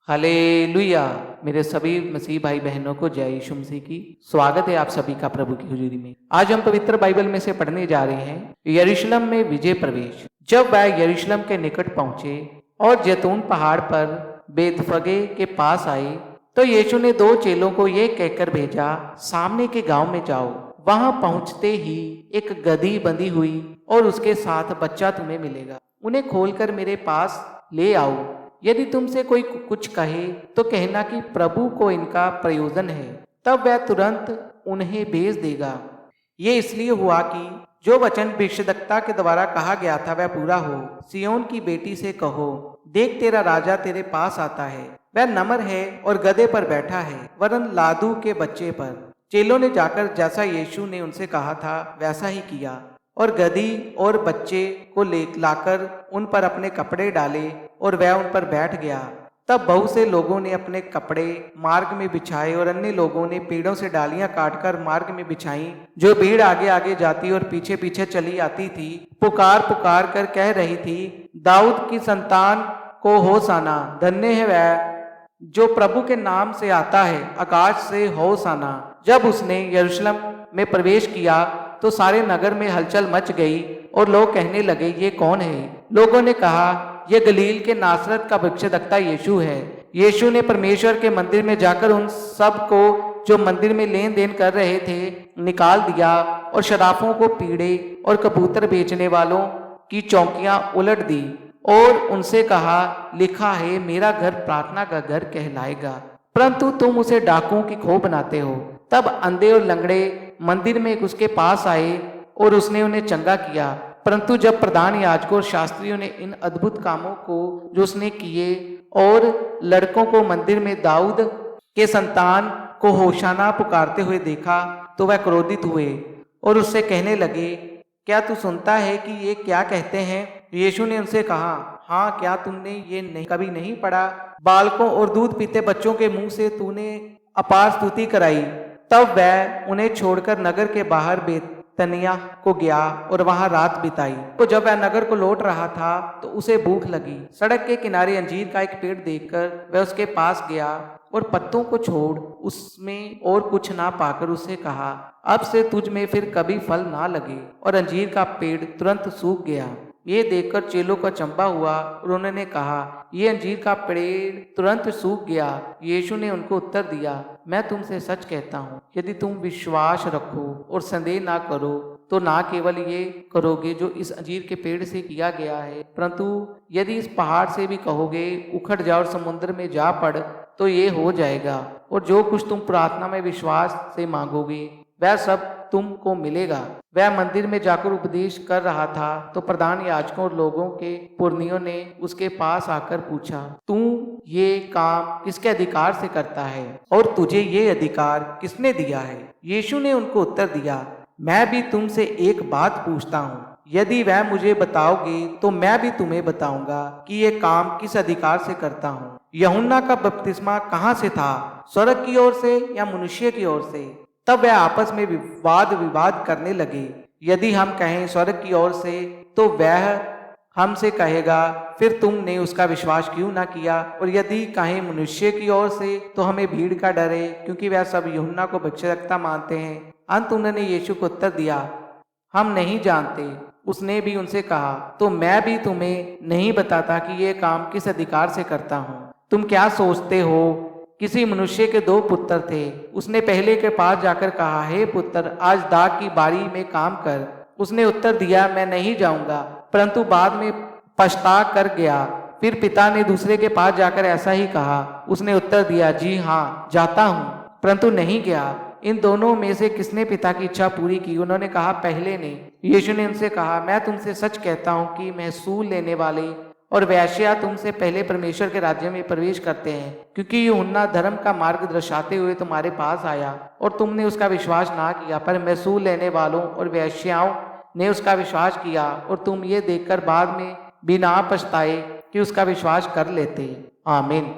Hallelujah. मेरे सभी मसीह भाई बहनों को जय यीशु मसीह की। स्वागत है आप सभी का प्रभु की हुजूरी में। आज हम पवित्र बाइबल में से पढ़ने जा रहे हैं यरूशलेम में विजय प्रवेश। जब वह यरूशलेम के निकट पहुंचे और जैतून पहाड़ पर बेतफगे के पास आए, तो यीशु ने दो चेलों को ये कहकर भेजा, सामने के गांव में जाओ। वहां पहुंचते ही एक गधी बंधी हुई और उसके साथ बच्चा तुम्हें मिलेगा। उन्हें खोलकर मेरे पास ले आओ। यदि तुमसे कोई कुछ कहे तो कहना कि प्रभु को इनका प्रयोजन है, तब वह तुरंत उन्हें भेज देगा। ये इसलिए हुआ कि जो वचन भविष्यद्वक्ता के द्वारा कहा गया था वह पूरा हो। सियोन की बेटी से कहो, देख तेरा राजा तेरे पास आता है, वह नम्र है और गधे पर बैठा है, वरन लादू के बच्चे पर। चेलों ने जाकर जैसा यीशु ने उनसे कहा था वैसा ही किया और गधी और बच्चे को लाकर उन पर अपने कपड़े डाले और वह उन पर बैठ गया। तब बहुत से लोगों ने अपने कपड़े मार्ग में बिछाए और अन्य लोगों ने पेड़ों से डालियां काटकर मार्ग में बिछाई। जो भीड़ आगे आगे जाती और पीछे पीछे चली आती थी, पुकार पुकार कर कह रही थी, दाऊद की संतान को होशाना, धन्य है वह जो प्रभु के नाम से आता है, आकाश से होशाना। जब उसने यरूशलेम में प्रवेश किया तो सारे नगर में हलचल मच गई और लोग कहने लगे, ये कौन है? लोगों ने कहा, यह गलील के नासरत का भविष्यद्वक्ता यीशु है। यीशु ने परमेश्वर के मंदिर में जाकर उन सब को जो मंदिर में लेन देन कर रहे थे निकाल दिया और शराफों को पीड़े और कबूतर बेचने वालों की चौकियां उलट दी और उनसे कहा, लिखा है, मेरा घर प्रार्थना का घर कहलाएगा, परंतु तुम उसे डाकुओं की खो बनाते हो। तब अंधे और लंगड़े मंदिर में उसके पास आए और उसने उन्हें चंगा किया। परंतु जब प्रधान याजकों और शास्त्रियों ने इन अद्भुत कामों को जो उसने किए और लड़कों को मंदिर में दाऊद के संतान को होशाना पुकारते हुए देखा, तो वह क्रोधित हुए और उससे कहने लगे, क्या तू सुनता है कि ये क्या कहते हैं? यीशु ने उनसे कहा, हाँ, क्या तुमने ये कभी नहीं पढ़ा, बालकों और दूध पीते बच्चों के मुंह से तूने अपार स्तुति कराई। तब वह उन्हें छोड़कर नगर के बाहर बेतनिया को गया और वहां रात बिताई। तो जब वह नगर को लौट रहा था तो उसे भूख लगी। सड़क के किनारे अंजीर का एक पेड़ देखकर वह उसके पास गया और पत्तों को छोड़ उसमें और कुछ ना पाकर उससे कहा, अब से तुझ में फिर कभी फल ना लगे। और अंजीर का पेड़ तुरंत सूख गया। ये देखकर चेलों का चंबा हुआ और उन्होंने कहा, ये अंजीर का पेड़ तुरंत सूख गया। यीशु ने उनको उत्तर दिया, मैं तुमसे सच कहता हूँ, यदि तुम विश्वास रखो और संदेह ना करो तो ना केवल ये करोगे जो इस अंजीर के पेड़ से किया गया है, परंतु यदि इस पहाड़ से भी कहोगे, उखड़ जा और समुद्र में जा पड़, तो ये हो जाएगा। और जो कुछ तुम प्रार्थना में विश्वास से मांगोगे वह सब तुमको मिलेगा। वह मंदिर में जाकर उपदेश कर रहा था तो प्रधान याजकों और लोगों के पुरनियों ने उसके पास आकर पूछा, तू ये काम किसके अधिकार से करता है और तुझे ये अधिकार किसने दिया है? यीशु ने उनको उत्तर दिया, मैं भी तुमसे एक बात पूछता हूँ, यदि वह मुझे बताओगे तो मैं भी तुम्हें बताऊंगा कि ये काम किस अधिकार से करता हूँ। यूहन्ना का बपतिस्मा कहाँ से था, स्वर्ग की ओर से या मनुष्य की ओर से? तब वह आपस में विवाद करने लगे। यदि हम कहें स्वर्ग की ओर से तो वह हमसे कहेगा, फिर तुमने उसका विश्वास क्यों ना किया? और यदि कहें मनुष्य की ओर से तो हमें भीड़ का डर है, क्योंकि वह सब यूहन्ना को भविष्यद्वक्ता मानते हैं। अंत उन्होंने यीशु को उत्तर दिया, हम नहीं जानते। उसने भी उनसे कहा, तो मैं भी तुम्हें नहीं बताता कि ये काम किस अधिकार से करता हूँ। तुम क्या सोचते हो? किसी मनुष्य के दो पुत्र थे। उसने पहले के पास जाकर कहा, हे पुत्र, आज दाख की बारी में काम कर। उसने उत्तर दिया, मैं नहीं जाऊंगा, परंतु बाद में पछता कर गया। फिर पिता ने दूसरे के पास जाकर ऐसा ही कहा। उसने उत्तर दिया, जी हाँ, जाता हूँ, परंतु नहीं गया। इन दोनों में से किसने पिता की इच्छा पूरी की? उन्होंने कहा, पहले ने। यीशु ने उनसे कहा, मैं तुमसे सच कहता हूँ कि महसूल लेने वाले और वेश्या तुमसे पहले परमेश्वर के राज्य में प्रवेश करते हैं, क्योंकि यूहन्ना धर्म का मार्ग दर्शाते हुए तुम्हारे पास आया और तुमने उसका विश्वास ना किया, पर महसूल लेने वालों और वेश्याओं ने उसका विश्वास किया। और तुम ये देखकर बाद में बिना पछताए कि उसका विश्वास कर लेते। आमीन।